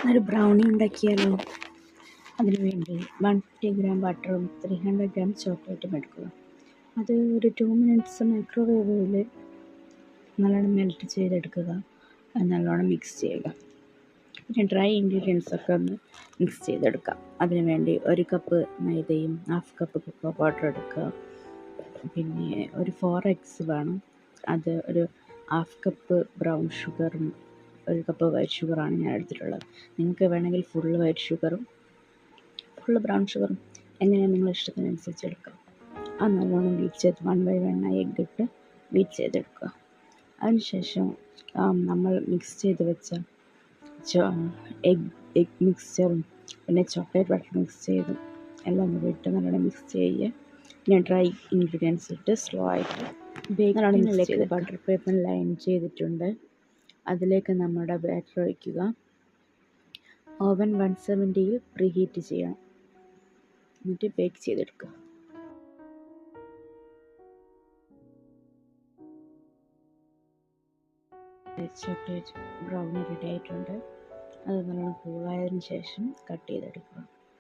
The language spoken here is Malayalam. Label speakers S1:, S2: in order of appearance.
S1: ഒരു ബ്രൗണി ഉണ്ടാക്കിയാലോ? അതിന് വേണ്ടി 150 ഗ്രാം ബട്ടറും 300 ഗ്രാം ചോക്ലേറ്റും എടുക്കുക. അത് ഒരു 2 മിനിറ്റ്സ് മൈക്രോവേവിൽ നല്ലോണം മെൽറ്റ് ചെയ്തെടുക്കുക. അത് നല്ലോണം മിക്സ് ചെയ്യുക. പിന്നെ ഡ്രൈ ഇൻഗ്രീഡിയൻസൊക്കെ ഒന്ന് മിക്സ് ചെയ്തെടുക്കാം. അതിന് വേണ്ടി 1 കപ്പ് മൈദയും 1/2 കപ്പ് കൊക്കോ പൗഡർ എടുക്കുക. പിന്നെ ഒരു 4 എഗ്സ് വേണം. അത് ഒരു 1/2 കപ്പ് ബ്രൗൺ ഷുഗറും 1 കപ്പ് വൈറ്റ് ഷുഗറാണ് ഞാൻ എടുത്തിട്ടുള്ളത്. നിങ്ങൾക്ക് വേണമെങ്കിൽ ഫുള്ള് വൈറ്റ് ഷുഗറും ഫുള്ള് ബ്രൗൺ ഷുഗറും എങ്ങനെയാണ് നിങ്ങളുടെ ഇഷ്ടത്തിനനുസരിച്ച് എടുക്കാം. അത് നല്ലോണം ബീറ്റ് ചെയ്ത് 1 ബൈ 1 എഗ്ഗ് ഇട്ട് ബീറ്റ് ചെയ്തെടുക്കുക. അതിനുശേഷം നമ്മൾ മിക്സ് ചെയ്ത് വെച്ച എഗ് മിക്സ്ചറും പിന്നെ ചോക്ലേറ്റ് ബട്ടർ മിക്സ് ചെയ്തും എല്ലാം കൂടി ഇട്ട് നല്ലോണം മിക്സ് ചെയ്യുക. പിന്നെ ഡ്രൈ ഇൻഗ്രീഡിയൻസ് ഇട്ട് സ്ലോ ആയിട്ട് ബേക്കിങ്ങിലേക്ക് ബട്ടർ പേപ്പർ ലൈൻ ചെയ്തിട്ടുണ്ട്. അതിലേക്ക് നമ്മുടെ ബാറ്റർ ഒഴിക്കുക. ഓവൻ 170 പ്രീ ഹീറ്റ് ചെയ്യണം. എന്നിട്ട് ബേക്ക് ചെയ്തെടുക്കുക. ചോക്ലേറ്റ് ബ്രൗണി റെഡി ആയിട്ടുണ്ട്. അത് നല്ലോണം കൂളായതിനു ശേഷം കട്ട് ചെയ്തെടുക്കുക.